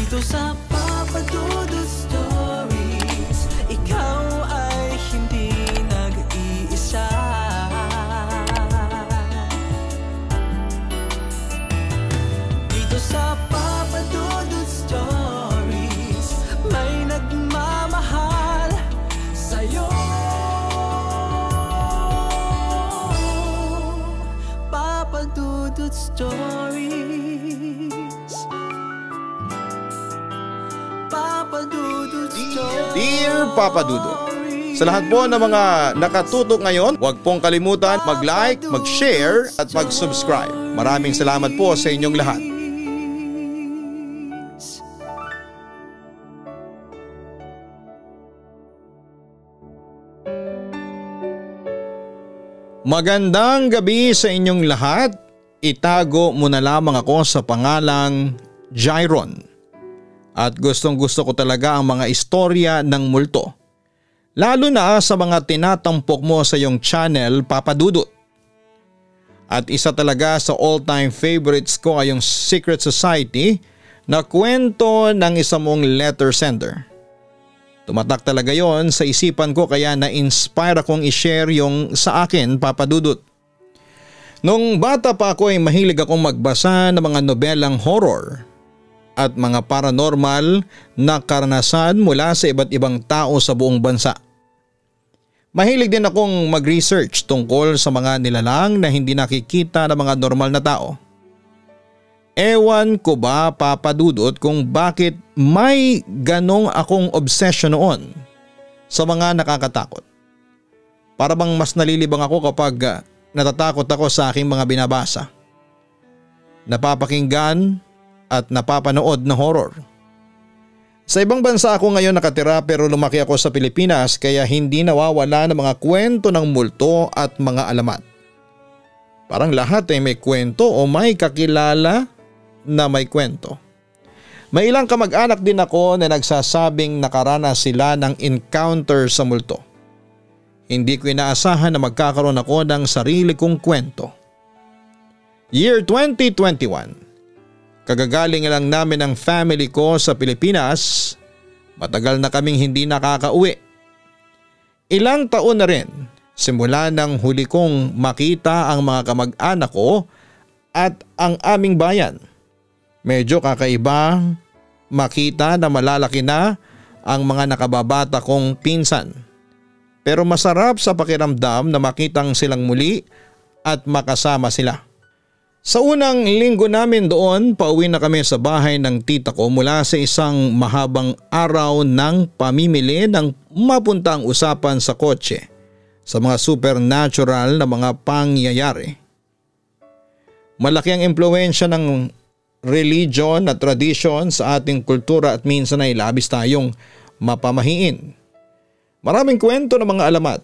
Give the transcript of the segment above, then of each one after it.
Dito sa Papa Dudut Stories, ikaw ay hindi nag-iisa. Dito sa Papa Dudut Stories, may nagmamahal sa'yo. Papa Dudut Stories. Papa Dudut Stories. Dear Papa Dudut, sa lahat po ng mga nakatutok ngayon, huwag pong kalimutan mag-like, mag-share at mag-subscribe. Maraming salamat po sa inyong lahat. Magandang gabi sa inyong lahat. Itago mo na lamang ako sa pangalang Jairon. At gustong gusto ko talaga ang mga istorya ng multo. Lalo na sa mga tinatampok mo sa iyong channel, Papa Dudut. At isa talaga sa all-time favorites ko ay yung Secret Society na kwento ng isa mong letter sender. Tumatak talaga yon sa isipan ko kaya na-inspire akong i-share yung sa akin, Papa Dudut. Nung bata pa ako ay mahilig akong magbasa ng mga nobelang horror at mga paranormal na karanasan mula sa iba't ibang tao sa buong bansa. Mahilig din akong mag-research tungkol sa mga nilalang na hindi nakikita ng mga normal na tao. Ewan ko ba, Papa Dudut, kung bakit may ganong akong obsession noon sa mga nakakatakot. Para bang mas nalilibang ako kapag natatakot ako sa aking mga binabasa, napapakinggan at napapanood na horror. Sa ibang bansa ako ngayon nakatira pero lumaki ako sa Pilipinas kaya hindi nawawala ng mga kwento ng multo at mga alamat. Parang lahat ay may kwento o may kakilala na may kwento. May ilang kamag-anak din ako na nagsasabing nakaranas sila ng encounter sa multo. Hindi ko inaasahan na magkakaroon ako ng sarili kong kwento. Year 2021. Kagagaling lang namin ng family ko sa Pilipinas. Matagal na kaming hindi nakakauwi. Ilang taon na rin simula nang huli kong makita ang mga kamag-anak ko at ang aming bayan. Medyo kakaiba makita na malalaki na ang mga nakababata kong pinsan. Pero masarap sa pakiramdam na makitang silang muli at makasama sila. Sa unang linggo namin doon, pauwi na kami sa bahay ng tita ko mula sa isang mahabang araw ng pamimili ng mapuntang usapan sa kotse sa mga supernatural na mga pangyayari. Malaki ang impluwensya ng religion at tradition sa ating kultura at minsan ay labis tayong mapamahiin. Maraming kwento ng mga alamat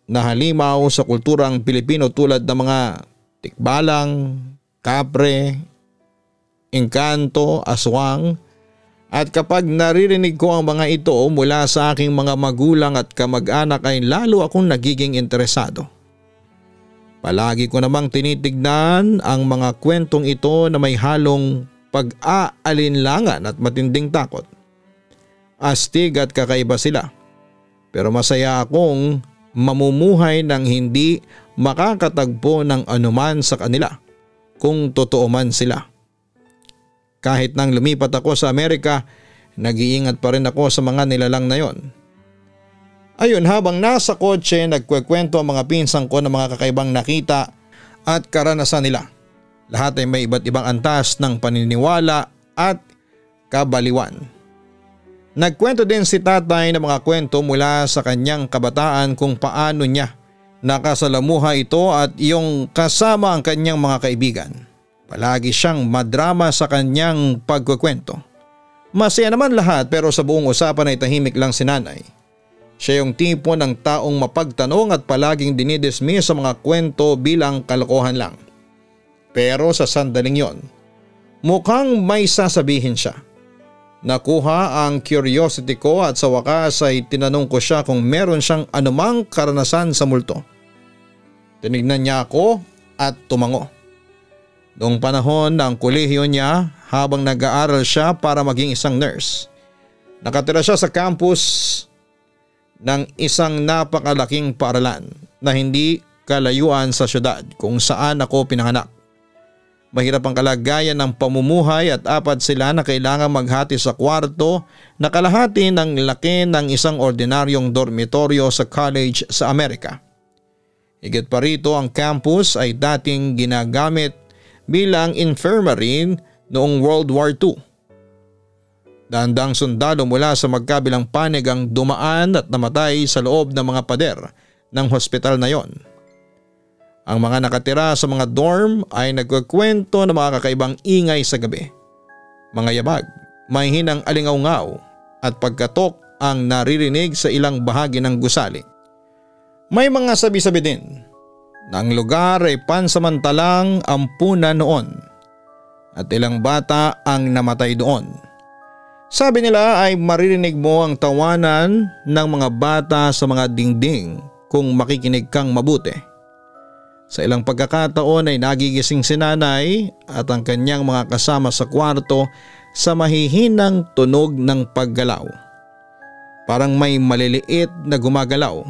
na halimaw sa kulturang Pilipino tulad ng mga tikbalang, kapre, engkanto, aswang, at kapag naririnig ko ang mga ito mula sa aking mga magulang at kamag-anak ay lalo akong nagiging interesado. Palagi ko namang tinitignan ang mga kwentong ito na may halong pag-aalinlangan at matinding takot. Astig at kakaiba sila. Pero masaya akong mamumuhay ng hindi makakatagpo ng anuman sa kanila kung totoo man sila. Kahit nang lumipat ako sa Amerika, nag-iingat pa rin ako sa mga nilalang na yon. Ayun, habang nasa kotse nagkwekwento ang mga pinsan ko ng mga kakaibang nakita at karanasan nila. Lahat ay may iba't ibang antas ng paniniwala at kabaliwan. Nagkwento din si tatay ng mga kwento mula sa kanyang kabataan kung paano niya nakasalamuha ito at yung kasama ang kanyang mga kaibigan. Palagi siyang madrama sa kanyang pagkukwento. Masaya naman lahat pero sa buong usapan ay tahimik lang si nanay. Siya yung tipo ng taong mapagtanong at palaging dinidismiss sa mga kwento bilang kalokohan lang. Pero sa sandaling yon, mukhang may sasabihin siya. Nakuha ang curiosity ko at sa wakas ay tinanong ko siya kung meron siyang anumang karanasan sa multo. Tinignan niya ako at tumango. Noong panahon ng kolehiyo niya, habang nag-aaral siya para maging isang nurse. Nakatira siya sa campus ng isang napakalaking paaralan na hindi kalayuan sa syudad kung saan ako pinanganak. Mahirap ang kalagayan ng pamumuhay at 4 sila na kailangan maghati sa kwarto na kalahati ng laki ng isang ordinaryong dormitoryo sa college sa Amerika. Higit pa rito, ang campus ay dating ginagamit bilang infirmary noong World War II. Dahandang sundalo mula sa magkabilang panig ang dumaan at namatay sa loob ng mga pader ng hospital na yon. Ang mga nakatira sa mga dorm ay nagkukwento ng mga kakaibang ingay sa gabi. Mga yabag, may hinang alingaw-ngaw at pagkatok ang naririnig sa ilang bahagi ng gusali. May mga sabi-sabi din na ang lugar ay pansamantalang ampunan noon at ilang bata ang namatay doon. Sabi nila ay maririnig mo ang tawanan ng mga bata sa mga dingding kung makikinig kang mabuti. Sa ilang pagkakataon ay nagigising si nanay at ang kanyang mga kasama sa kwarto sa mahihinang tunog ng paggalaw. Parang may maliliit na gumagalaw.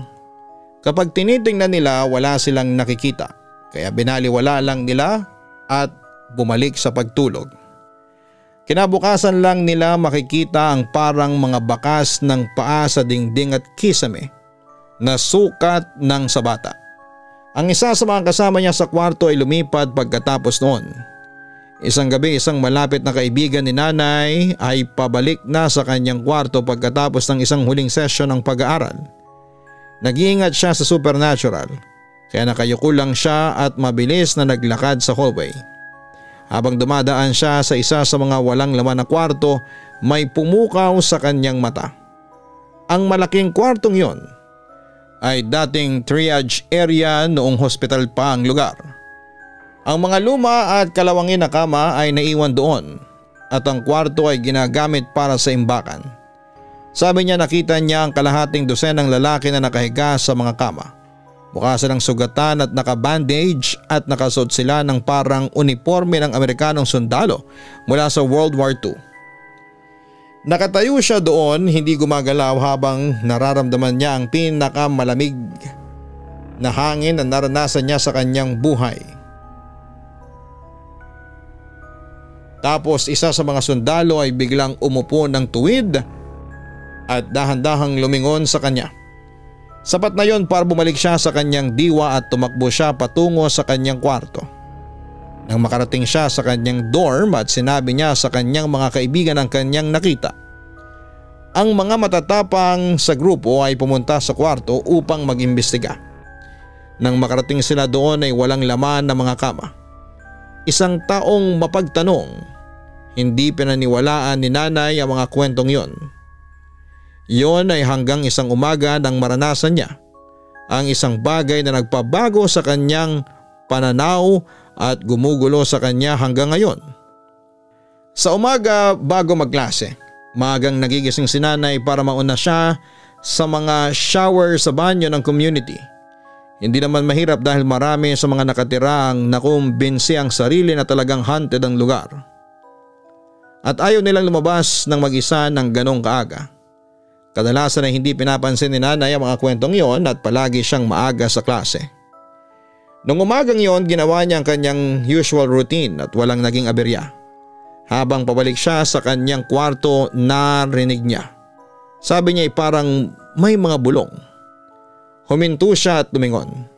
Kapag tinitingnan nila, wala silang nakikita, kaya binaliwala lang nila at bumalik sa pagtulog. Kinabukasan lang nila makikita ang parang mga bakas ng paa sa dingding at kisame na sukat ng sa bata. Ang isa sa mga kasama niya sa kwarto ay lumipad pagkatapos noon. Isang gabi, isang malapit na kaibigan ni nanay ay pabalik na sa kanyang kwarto pagkatapos ng isang huling session ng pag-aaral. Nag-iingat siya sa supernatural kaya nakayuko lang siya at mabilis na naglakad sa hallway. Habang dumadaan siya sa isa sa mga walang laman na kwarto, may pumukaw sa kanyang mata. Ang malaking kwartong yon ay dating triage area noong hospital pa ang lugar. Ang mga luma at kalawangin na kama ay naiwan doon at ang kwarto ay ginagamit para sa imbakan. Sabi niya nakita niya ang kalahating dosenang lalaki na nakahiga sa mga kama. Mukha silang sugatan at nakabandage at nakasuot sila ng parang uniforme ng Amerikanong sundalo mula sa World War II. Nakatayo siya doon, hindi gumagalaw habang nararamdaman niya ang pinakamalamig na hangin na naranasan niya sa kanyang buhay. Tapos isa sa mga sundalo ay biglang umupo ng tuwid at dahan-dahang lumingon sa kanya. Sapat na yon para bumalik siya sa kanyang diwa at tumakbo siya patungo sa kanyang kwarto. Nang makarating siya sa kanyang dorm at sinabi niya sa kanyang mga kaibigan ang kanyang nakita, ang mga matatapang sa grupo ay pumunta sa kwarto upang mag-imbestiga. Nang makarating sila doon ay walang laman ng mga kama. Isang taong mapagtanong, hindi pinaniwalaan ni nanay ang mga kwentong yon. Yon ay hanggang isang umaga nang maranasan niya ang isang bagay na nagpabago sa kanyang pananaw at gumugulo sa kanya hanggang ngayon. Sa umaga bago magklase, maagang nagigising si nanay para mauna siya sa mga shower sa banyo ng community. Hindi naman mahirap dahil marami sa mga nakatira ang nakumbinsi ang sarili na talagang haunted ang lugar. At ayaw nilang lumabas ng mag-isa ng ganong kaaga. Kadalasan ay hindi pinapansin ni nanay ang mga kwentong yon at palagi siyang maaga sa klase. Noong umagang yon, ginawa niya ang kanyang usual routine at walang naging aberya. Habang pabalik siya sa kanyang kwarto, narinig niya. Sabi niya ay parang may mga bulong. Huminto siya at lumingon.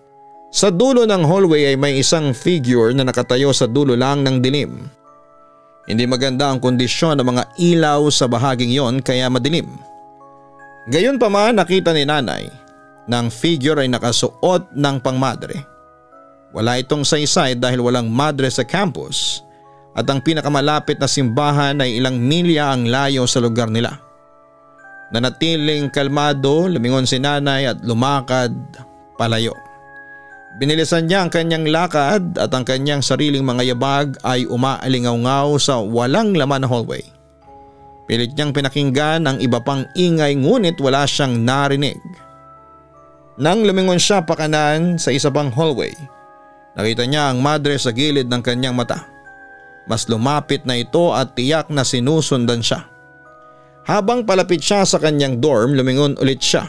Sa dulo ng hallway ay may isang figure na nakatayo sa dulo lang ng dilim. Hindi maganda ang kondisyon ng mga ilaw sa bahaging yon kaya madilim. Gayunpaman nakita ni nanay na ang figure ay nakasuot ng pangmadre. Wala itong saysay dahil walang madre sa campus at ang pinakamalapit na simbahan ay ilang milya ang layo sa lugar nila. Nanatiling kalmado, lumingon si nanay at lumakad palayo. Binilisan niya ang kanyang lakad at ang kanyang sariling mga yabag ay umaalingaw-ngaw sa walang laman na hallway. Pilit niyang pinakinggan ang iba pang ingay ngunit wala siyang narinig. Nang lumingon siya pakanan sa isa pang hallway, nakita niya ang madre sa gilid ng kanyang mata. Mas lumapit na ito at tiyak na sinusundan siya. Habang palapit siya sa kanyang dorm, lumingon ulit siya.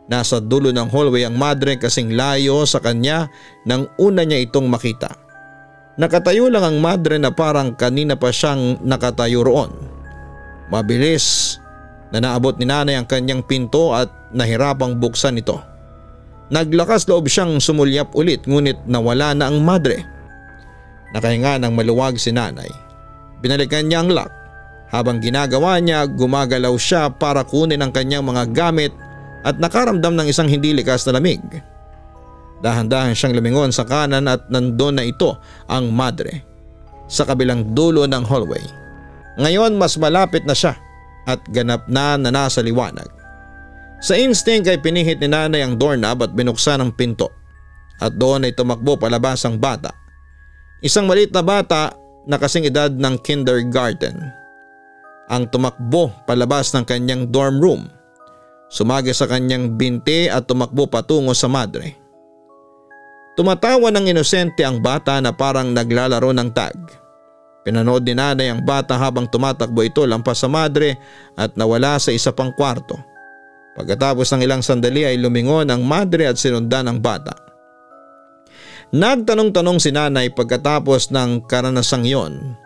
Nasa dulo ng hallway ang madre kasing layo sa kanya nang una niya itong makita. Nakatayo lang ang madre na parang kanina pa siyang nakatayo roon. Mabilis na naabot ni nanay ang kanyang pinto at nahirapang buksan ito. Naglakas loob siyang sumulyap ulit ngunit nawala na ang madre. Nakahinga ng maluwag si nanay. Binalikan niya ang lock. Habang ginagawa niya, gumagalaw siya para kunin ang kanyang mga gamit at nakaramdam ng isang hindi likas na lamig. Dahan-dahan siyang lumingon sa kanan at nandun na ito ang madre sa kabilang dulo ng hallway. Ngayon mas malapit na siya at ganap na nasa liwanag. Sa instinct ay pinihit ni nanay ang doorknob at binuksan ang pinto. At doon ay tumakbo palabas ang bata. Isang maliit na bata na kasing edad ng kindergarten. Ang tumakbo palabas ng kanyang dorm room. Sumagi sa kanyang binti at tumakbo patungo sa madre. Tumatawa ng inosente ang bata na parang naglalaro ng tag. Pinanood ni nanay ang bata habang tumatakbo ito lampas sa madre at nawala sa isa pang kwarto. Pagkatapos ng ilang sandali ay lumingon ang madre at sinundan ang bata. Nagtanong-tanong si nanay pagkatapos ng karanasang yon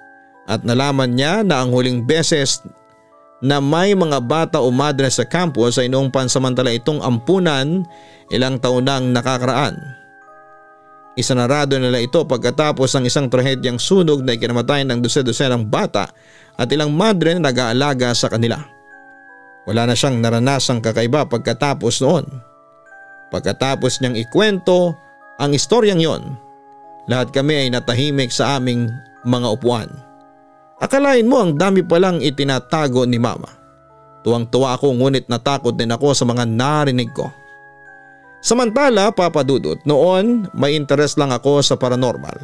at nalaman niya na ang huling beses na may mga bata o madre sa campus ay noong pansamantala itong ampunan ilang taon nang nakakaraan. Isanarado nila ito pagkatapos ng isang trahedyang sunog na ikinamatayan ng dose-dosenang bata at ilang madre na nag-aalaga sa kanila. Wala na siyang naranasang kakaiba pagkatapos noon. Pagkatapos niyang ikwento ang istoryang yon, lahat kami ay natahimik sa aming mga upuan. Akalain mo ang dami palang itinatago ni mama. Tuwang-tuwa ako ngunit natakot din ako sa mga narinig ko. Samantala, Papa Dudut, noon may interest lang ako sa paranormal.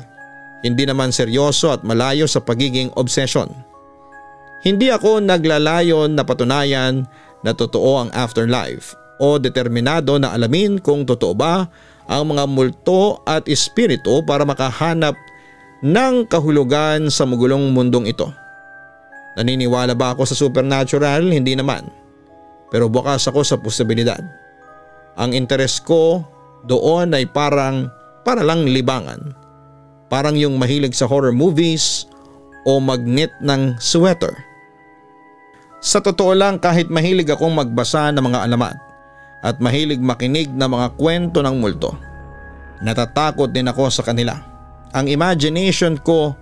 Hindi naman seryoso at malayo sa pagiging obsession. Hindi ako naglalayon na patunayan na totoo ang afterlife o determinado na alamin kung totoo ba ang mga multo at espiritu para makahanap ng kahulugan sa magulong mundong ito. Naniniwala ba ako sa supernatural? Hindi naman. Pero bukas ako sa posibilidad. Ang interes ko doon ay para lang libangan. Parang yung mahilig sa horror movies o magnet ng sweater. Sa totoo lang, kahit mahilig akong magbasa ng mga alamat at mahilig makinig ng mga kwento ng multo, natatakot din ako sa kanila. Ang imagination ko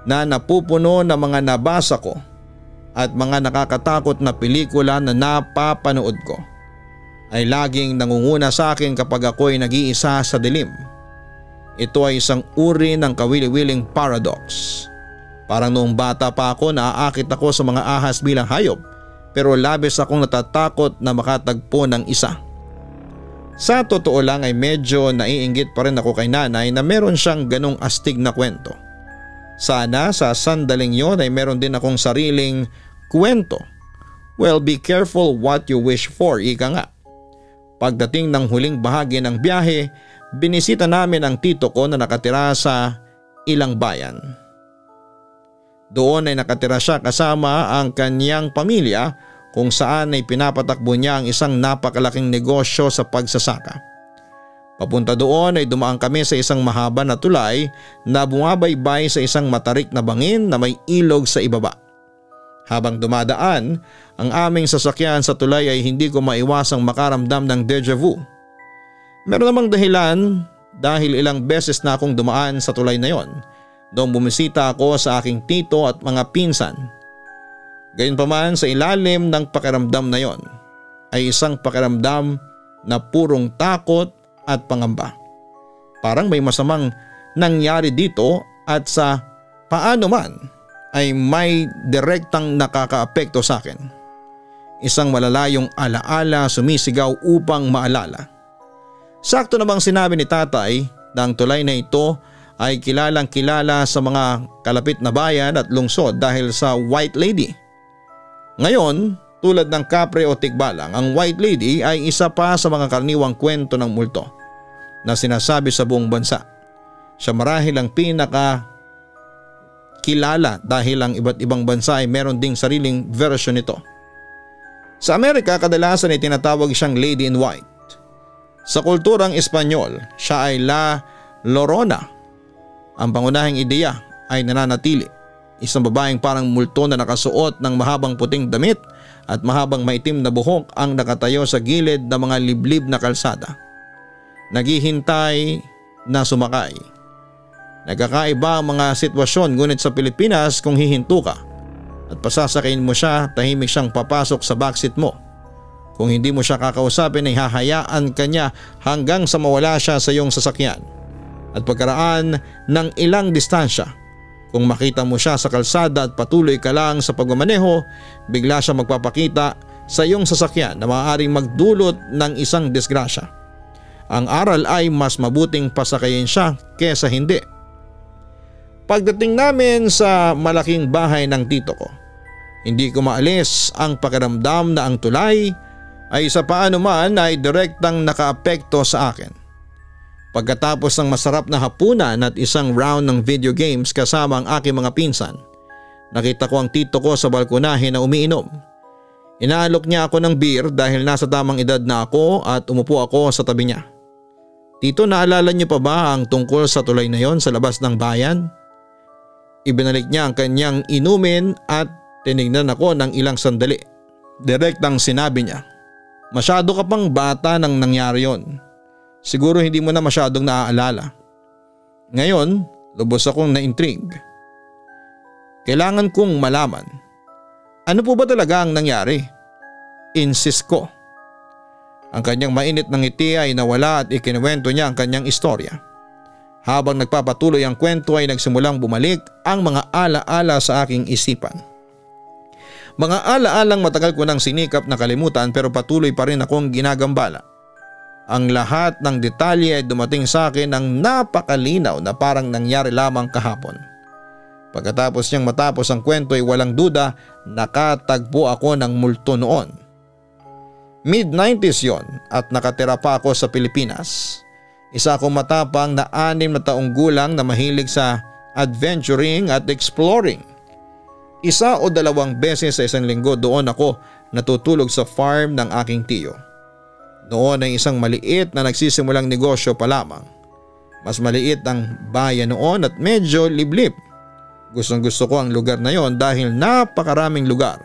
na napupuno ng mga nabasa ko at mga nakakatakot na pelikula na napapanood ko ay laging nangunguna sa akin kapag ako'y nag-iisa sa dilim. Ito ay isang uri ng kawili-wiling paradox. Parang noong bata pa ako, naaakit ako sa mga ahas bilang hayop, pero labis akong natatakot na makatagpo ng isa. Sa totoo lang ay medyo naiinggit pa rin ako kay nanay na meron siyang ganong astig na kwento. Sana sa sandaling yon ay meron din akong sariling kwento. Well, be careful what you wish for, ika nga. Pagdating ng huling bahagi ng biyahe, binisita namin ang tito ko na nakatira sa ilang bayan. Doon ay nakatira siya kasama ang kanyang pamilya kung saan ay pinapatakbo niya ang isang napakalaking negosyo sa pagsasaka. Papunta doon ay dumaan kami sa isang mahaba na tulay na bumabaybay sa isang matarik na bangin na may ilog sa ibaba. Habang dumadaan, ang aming sasakyan sa tulay ay hindi ko maiwasang makaramdam ng deja vu. Meron namang dahilan dahil ilang beses na akong dumaan sa tulay na yon noong bumisita ako sa aking tito at mga pinsan. Gayunpaman, sa ilalim ng pakiramdam na yon ay isang pakiramdam na purong takot at pangamba. Parang may masamang nangyari dito at sa paano man ay may direktang nakakaapekto sa akin. Isang malalayong alaala sumisigaw upang maalala. Sakto namang sinabi ni tatay na ang tulay na ito ay kilalang kilala sa mga kalapit na bayan at lungsod dahil sa White Lady. Ngayon, tulad ng kapre o tikbalang, ang White Lady ay isa pa sa mga karaniwang kwento ng multo na sinasabi sa buong bansa. Siya marahil ang pinaka kilala dahil ang iba't ibang bansa ay meron ding sariling version nito. Sa Amerika kadalasan ay tinatawag siyang Lady in White. Sa kulturang Espanyol, siya ay La Llorona. Ang pangunahing ideya ay nananatili. Isang babaeng parang multo na nakasuot ng mahabang puting damit at mahabang maitim na buhok ang nakatayo sa gilid ng mga liblib na kalsada. Naghihintay na sumakay. Nagkakaiba ang mga sitwasyon ngunit sa Pilipinas kung hihinto ka at pasasakayin mo siya, tahimik siyang papasok sa backseat mo. Kung hindi mo siya kakausapin ay hahayaan ka niya hanggang sa mawala siya sa iyong sasakyan. At pagkaraan ng ilang distansya, kung makita mo siya sa kalsada at patuloy ka lang sa pagmamaneho, bigla siya magpapakita sa iyong sasakyan na maaaring magdulot ng isang disgrasya. Ang aral ay mas mabuting pasakayin siya kesa hindi. Pagdating namin sa malaking bahay ng tito ko, hindi ko maalis ang pakiramdam na ang tulay ay sa paano man ay direktang nakaapekto sa akin. Pagkatapos ng masarap na hapunan at isang round ng video games kasama ang aking mga pinsan, nakita ko ang tito ko sa balkonahe na umiinom. Inaalok niya ako ng beer dahil nasa tamang edad na ako at umupo ako sa tabi niya. Tito, naalala niyo pa ba ang tungkol sa tulay na yon sa labas ng bayan? Ibinalik niya ang kanyang inumin at tinignan ako ng ilang sandali. Direktang sinabi niya, "Masyado ka pang bata nang nangyari yon. Siguro hindi mo na masyadong naaalala." Ngayon, lubos akong na-intrigue. Kailangan kong malaman, ano po ba talaga ang nangyari? Insist ko. Ang kanyang mainit ng ngiti ay nawala at ikinuwento niya ang kanyang istorya. Habang nagpapatuloy ang kwento ay nagsimulang bumalik ang mga alaala sa aking isipan. Mga alaalang matagal ko nang sinikap na kalimutan pero patuloy pa rin akong ginagambala. Ang lahat ng detalye ay dumating sa akin ng napakalinaw na parang nangyari lamang kahapon. Pagkatapos niyang matapos ang kwento ay walang duda nakatagpo ako ng multo noon. Mid-90s yon at nakatira pa ako sa Pilipinas. Isa akong matapang na 6 na taong gulang na mahilig sa adventuring at exploring. 1 o 2 beses sa isang linggo doon ako natutulog sa farm ng aking tiyo. Noon ay isang maliit na nagsisimulang negosyo pa lamang. Mas maliit ang bayan noon at medyo liblib. Gustong gusto ko ang lugar na yon dahil napakaraming lugar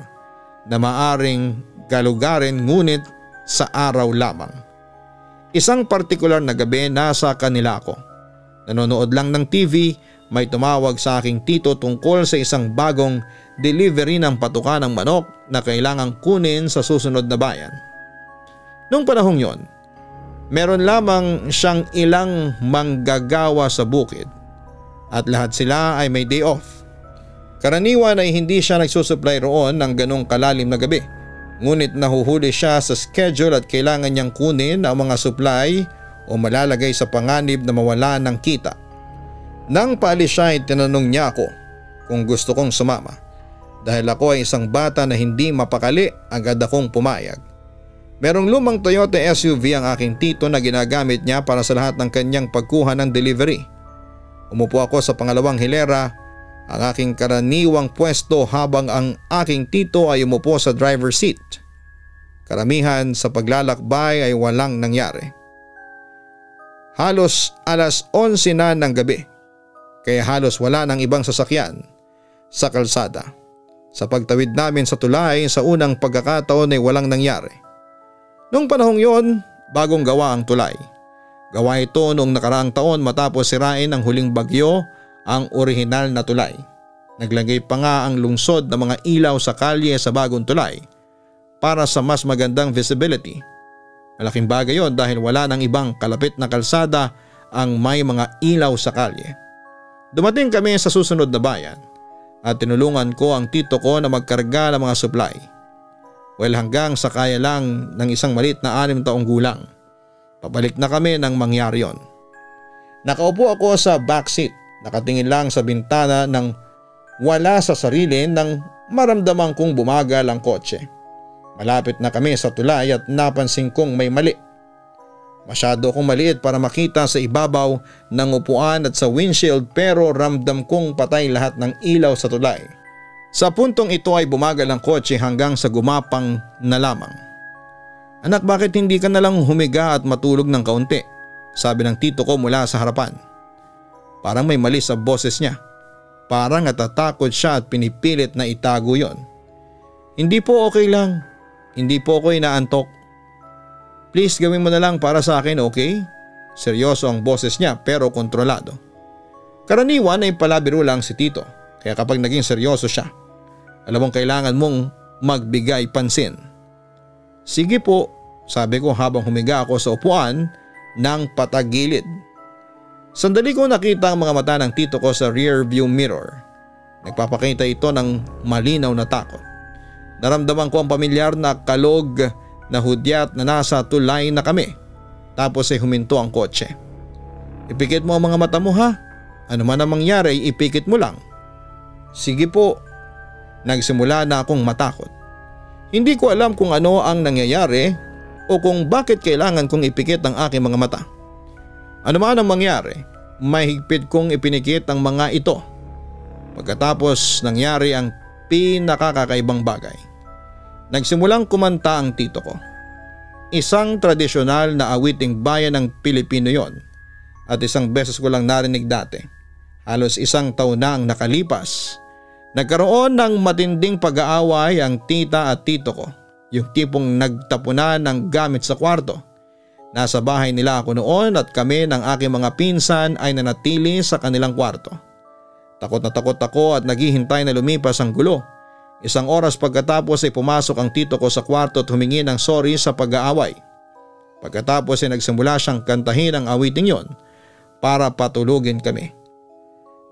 na maaring galugarin ngunit sa araw lamang. Isang partikular na gabi nasa kanila ako. Nanonood lang ng TV, may tumawag sa aking tito tungkol sa isang bagong delivery ng patuka ng manok na kailangang kunin sa susunod na bayan. Noong panahong yon, meron lamang siyang ilang manggagawa sa bukid at lahat sila ay may day off. Karaniwan ay hindi siya nagsusupply roon ng ganong kalalim na gabi. Ngunit nahuhuli siya sa schedule at kailangan niyang kunin ang mga supply o malalagay sa panganib na mawala ng kita. Nang paalis siya ay tinanong niya ako kung gusto kong sumama. Dahil ako ay isang bata na hindi mapakali, agad akong pumayag. Merong lumang Toyota SUV ang aking tito na ginagamit niya para sa lahat ng kanyang pagkuha ng delivery. Umupo ako sa pangalawang hilera, ang aking karaniwang pwesto habang ang aking tito ay umupo sa driver's seat. Karamihan sa paglalakbay ay walang nangyari. Halos alas 11 na ng gabi, kaya halos wala ng ibang sasakyan sa kalsada. Sa pagtawid namin sa tulay sa unang pagkakataon ay walang nangyari. Noong panahong yon, bagong gawa ang tulay. Gawa ito noong nakaraang taon matapos sirain ng huling bagyo ang orihinal na tulay. Naglagay pa nga ang lungsod ng mga ilaw sa kalye sa bagong tulay para sa mas magandang visibility. Malaking bagay yon dahil wala ng ibang kalapit na kalsada ang may mga ilaw sa kalye. Dumating kami sa susunod na bayan at tinulungan ko ang tito ko na magkarga ng mga supply. Well, hanggang sa kaya lang ng isang maliit na 6 taong gulang. Pabalik na kami nang mangyari yon. Nakaupo ako sa backseat, nakatingin lang sa bintana nang wala sa sarili nang maramdaman kong bumagal ang kotse. Malapit na kami sa tulay at napansin kong may mali. Masyado akong maliit para makita sa ibabaw ng upuan at sa windshield pero ramdam kong patay lahat ng ilaw sa tulay. Sa puntong ito ay bumagal ang kotse hanggang sa gumapang na lamang. "Anak, bakit hindi ka nalang humiga at matulog ng kaunti?" sabi ng tito ko mula sa harapan. Parang may mali sa boses niya. Parang natatakot siya at pinipilit na itago yon. "Hindi po, okay lang. Hindi po ako inaantok. Please gawin mo na lang para sa akin, okay?" Seryoso ang boses niya pero kontrolado. Karaniwan ay palabiro lang si tito, kaya kapag naging seryoso siya, alam mong kailangan mong magbigay pansin. "Sige po," sabi ko habang humiga ako sa upuan ng patagilid. Sandali ko nakita ang mga mata ng tito ko sa rear view mirror. Nagpapakita ito ng malinaw na takot. Naramdaman ko ang pamilyar na kalog na hudyat na nasa tulay na kami. Tapos ay huminto ang kotse. "Ipikit mo ang mga mata mo, ha? Ano man ang mangyari, ipikit mo lang." "Sige po." Nagsimula na akong matakot. Hindi ko alam kung ano ang nangyayari o kung bakit kailangan kong ipikit ang aking mga mata. Ano man ang mangyari, mahigpit kong ipinikit ang mga ito. Pagkatapos nangyari ang pinakakakaibang bagay. Nagsimulang kumanta ang tito ko. Isang tradisyonal na awiting bayan ng Pilipino yon at isang beses ko lang narinig dati. Halos isang taon na ang nakalipas. Nagkaroon ng matinding pag-aaway ang tita at tito ko, yung tipong nagtapunan ng gamit sa kwarto. Nasa bahay nila ako noon at kami ng aking mga pinsan ay nanatili sa kanilang kwarto. Takot na takot ako at naghihintay na lumipas ang gulo. Isang oras pagkatapos ay pumasok ang tito ko sa kwarto at humingi ng sorry sa pag-aaway. Pagkatapos ay nagsimula siyang kantahin ang awiting yon para patulugin kami.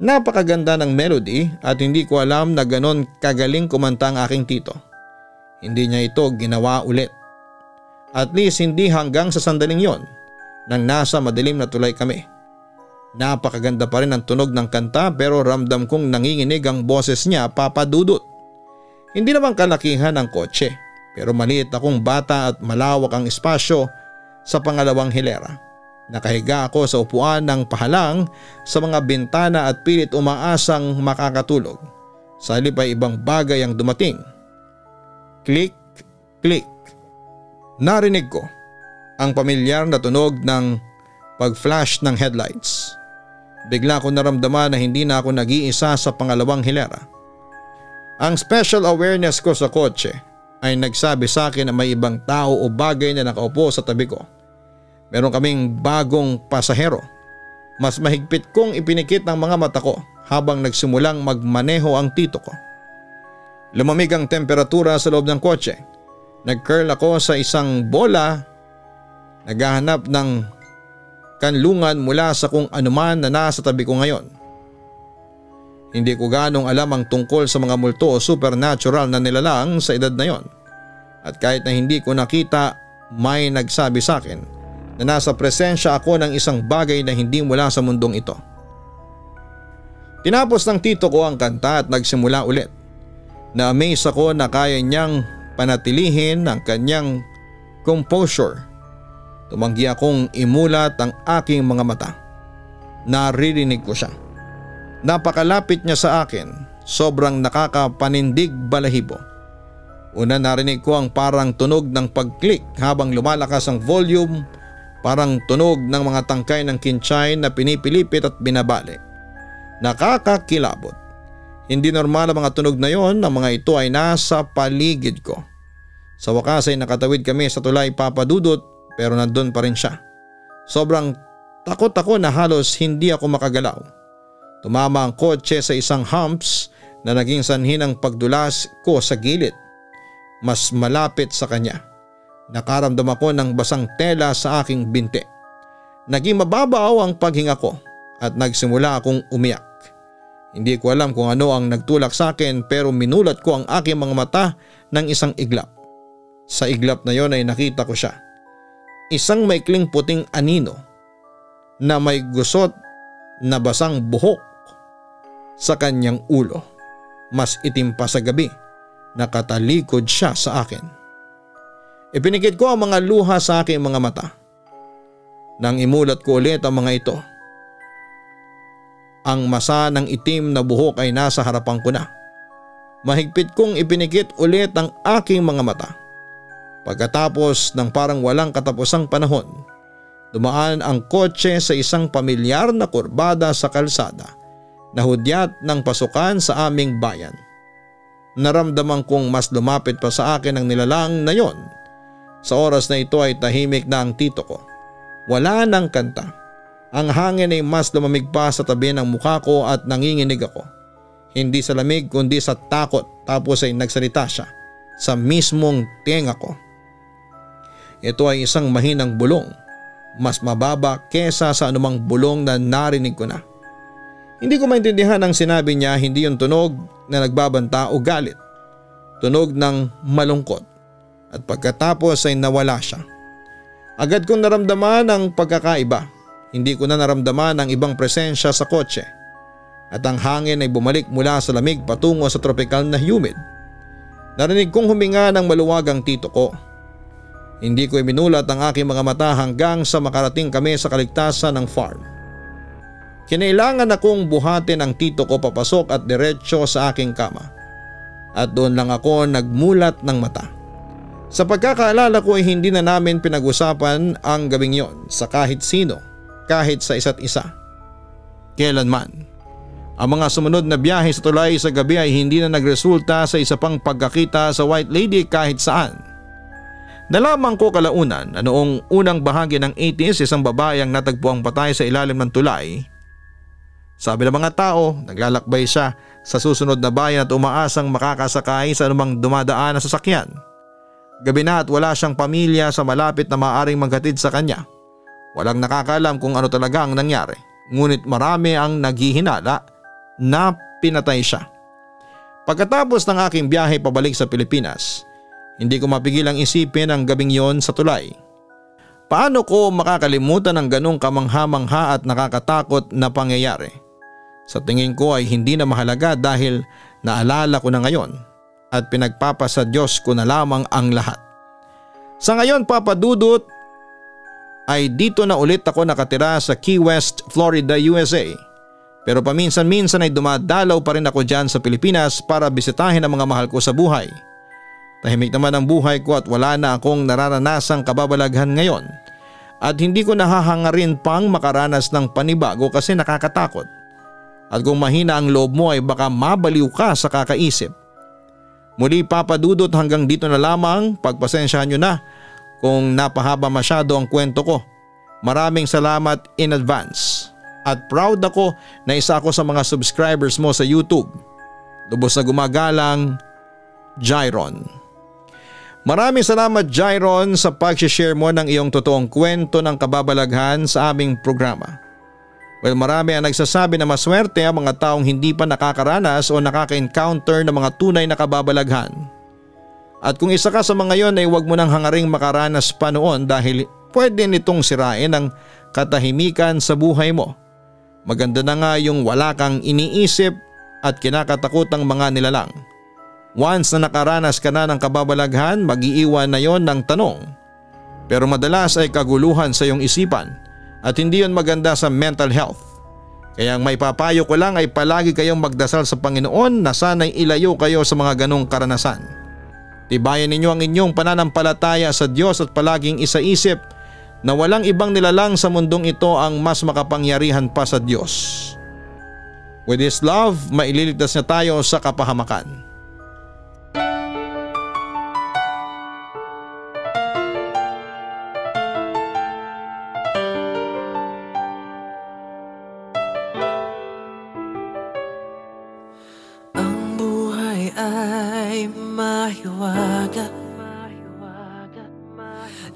Napakaganda ng melody at hindi ko alam na ganon kagaling kumanta ang aking tito. Hindi niya ito ginawa ulit. At least hindi hanggang sa sandaling yon nang nasa madilim na tulay kami. Napakaganda pa rin ang tunog ng kanta pero ramdam kong nanginginig ang boses niya, Papa Dudut. Hindi naman kalakihan ang kotse pero maliit akong bata at malawak ang espasyo sa pangalawang hilera. Nakahiga ako sa upuan ng pahalang sa mga bintana at pilit umaasang makakatulog. Sa halip ay ibang bagay ang dumating. Click, click. Narinig ko ang pamilyar na tunog ng pag-flash ng headlights. Bigla ko naramdaman na hindi na ako nag-iisa sa pangalawang hilera. Ang special awareness ko sa kotse ay nagsabi sa akin na may ibang tao o bagay na nakaupo sa tabi ko. Meron kaming bagong pasahero. Mas mahigpit kong ipinikit ang mga mata ko habang nagsimulang magmaneho ang tito ko. Lumamig ang temperatura sa loob ng kotse. Nag-curl ako sa isang bola, naghahanap ng kanlungan mula sa kung anuman na nasa tabi ko ngayon. Hindi ko ganong alam ang tungkol sa mga multo o supernatural na nilalang sa edad na yon. At kahit na hindi ko nakita, may nagsabi sa akin na nasa presensya ako ng isang bagay na hindi mula sa mundong ito. Tinapos ng tito ko ang kanta at nagsimula ulit. Na-amaze ako na kaya niyang panatilihin ang kanyang composure. Tumanggi akong imulat ang aking mga mata. Naririnig ko siya. Napakalapit niya sa akin, sobrang nakakapanindig balahibo. Una narinig ko ang parang tunog ng pag-click habang lumalakas ang volume, parang tunog ng mga tangkay ng kinsay na pinipilipit at binabali. Nakakakilabot. Hindi normal ang mga tunog na yon, ang mga ito ay nasa paligid ko. Sa wakas ay nakatawid kami sa tulay, Papa Dudut, pero nandun pa rin siya. Sobrang takot ako na halos hindi ako makagalaw. Tumama ang kotse sa isang humps na naging sanhi ng pagdulas ko sa gilid. Mas malapit sa kanya. Nakaramdam ako ng basang tela sa aking binti. Naging mababaw ang paghinga ko at nagsimula akong umiyak. Hindi ko alam kung ano ang nagtulak sa akin pero minulat ko ang aking mga mata ng isang iglap. Sa iglap na yon ay nakita ko siya. Isang maikling puting anino na may gusot na basang buhok sa kanyang ulo. Mas itim pa sa gabi. Nakatalikod siya sa akin. Ipinikit ko ang mga luha sa aking mga mata. Nang imulat ko ulit ang mga ito, ang masa ng itim na buhok ay nasa harapan ko na. Mahigpit kong ipinikit ulit ang aking mga mata. Pagkatapos ng parang walang katapusang panahon, dumaan ang kotse sa isang pamilyar na kurbada sa kalsada na hudyat ng pasukan sa aming bayan. Naramdaman kong mas lumapit pa sa akin ang nilalang na yon. Sa oras na ito ay tahimik na ang tito ko. Wala nang kanta. Ang hangin ay mas lumamig pa sa tabi ng mukha ko at nanginginig ako. Hindi sa lamig kundi sa takot, tapos ay nagsalita siya sa mismong tenga ko. Ito ay isang mahinang bulong, mas mababa kesa sa anumang bulong na narinig ko na. Hindi ko maintindihan ang sinabi niya, hindi yung tunog na nagbabanta o galit. Tunog ng malungkot, at pagkatapos ay nawala siya. Agad kong naramdaman ang pagkakaiba. Hindi ko na naramdaman ang ibang presensya sa kotse. At ang hangin ay bumalik mula sa lamig patungo sa tropical na humid. Narinig kong huminga ng maluwag ang tito ko. Hindi ko iminulat ang aking mga mata hanggang sa makarating kami sa kaligtasan ng farm. Kinailangan akong buhatin ang tito ko papasok at diretsyo sa aking kama. At doon lang ako nagmulat ng mata. Sa pagkakaalala ko ay hindi na namin pinag-usapan ang gabing yon sa kahit sino, kahit sa isa't isa. Kailanman. Ang mga sumunod na biyahe sa tulay sa gabi ay hindi na nagresulta sa isa pang pagkakita sa White Lady kahit saan. Nalaman ko kalaunan na noong unang bahagi ng 80s isang babae ang natagpuang patay sa ilalim ng tulay. Sabi ng mga tao, naglalakbay siya sa susunod na bayan at umaasang makakasakay sa anumang dumadaan na sasakyan. Gabi na at wala siyang pamilya sa malapit na maaaring maghatid sa kanya. Walang nakakaalam kung ano talaga ang nangyari, ngunit marami ang naghihinala na pinatay siya. Pagkatapos ng aking biyahe pabalik sa Pilipinas, hindi ko mapigilang isipin ang gabing yon sa tulay. Paano ko makakalimutan ang ganong kamangha-mangha at nakakatakot na pangyayari? Sa tingin ko ay hindi na mahalaga dahil naalala ko na ngayon at pinagpapasa Diyos ko na lamang ang lahat. Sa ngayon, Papa Dudut, ay dito na ulit ako nakatira sa Key West, Florida, USA. Pero paminsan-minsan ay dumadalaw pa rin ako dyan sa Pilipinas para bisitahin ang mga mahal ko sa buhay. Tahimik naman ang buhay ko at wala na akong nararanasang kababalaghan ngayon. At hindi ko nahahangarin pang makaranas ng panibago kasi nakakatakot. At kung mahina ang loob mo ay baka mabaliw ka sa kakaisip. Muli Papa Dudut, hanggang dito na lamang. Pagpasensyahan nyo na kung napahaba masyado ang kwento ko. Maraming salamat in advance. At proud ako na isa ako sa mga subscribers mo sa YouTube. Lubos na gumagalang, Jairon. Maraming salamat Jairon sa pag-share mo ng iyong totoong kwento ng kababalaghan sa aming programa. Well, marami ang nagsasabi na maswerte ang mga taong hindi pa nakakaranas o nakaka-encounter ng mga tunay na kababalaghan. At kung isa ka sa mga yon ay huwag mo nang hangaring makaranas pa noon dahil pwede nitong sirain ang katahimikan sa buhay mo. Maganda na nga yung wala kang iniisip at kinakatakotang mga nilalang. Once na nakaranas ka na ng kababalaghan, mag-iiwan na yon ng tanong. Pero madalas ay kaguluhan sa iyong isipan at hindi yon maganda sa mental health. Kaya ang may papayo ko lang ay palagi kayong magdasal sa Panginoon na sana'y ilayo kayo sa mga ganong karanasan. Tibayan ninyo ang inyong pananampalataya sa Diyos at palaging isaisip na walang ibang nilalang sa mundong ito ang mas makapangyarihan pa sa Diyos. With His love, maililigtas niya tayo sa kapahamakan.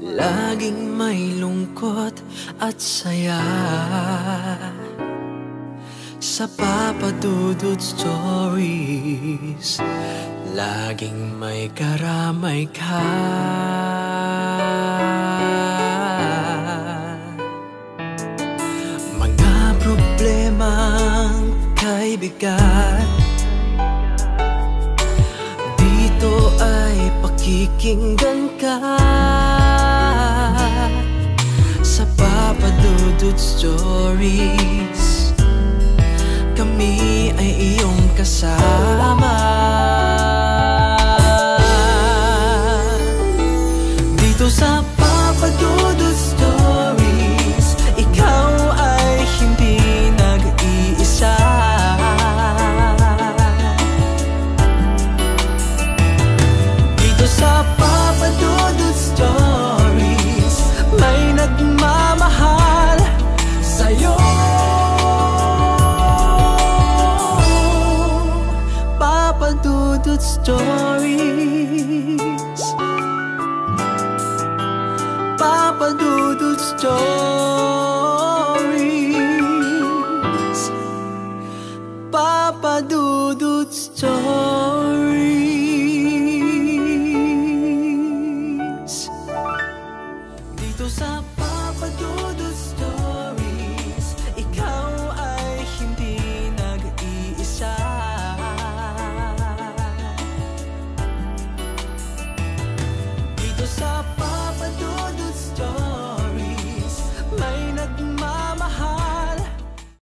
Laging may lungkot at saya sa Papa Dudut Stories. Laging may karamay ka. Mga problemang kay bigat, dito ay pakikinggan ka. Sa Papa Dudut Stories, kami ay iyong kasama. Dito sa Papa Dudut Stories, ikaw ay hindi nag-iisa. Dito sa Papa Dudut Stories, may nagmamahal sa'yo. Papa Dudut Stories, Papa Dudut Stories.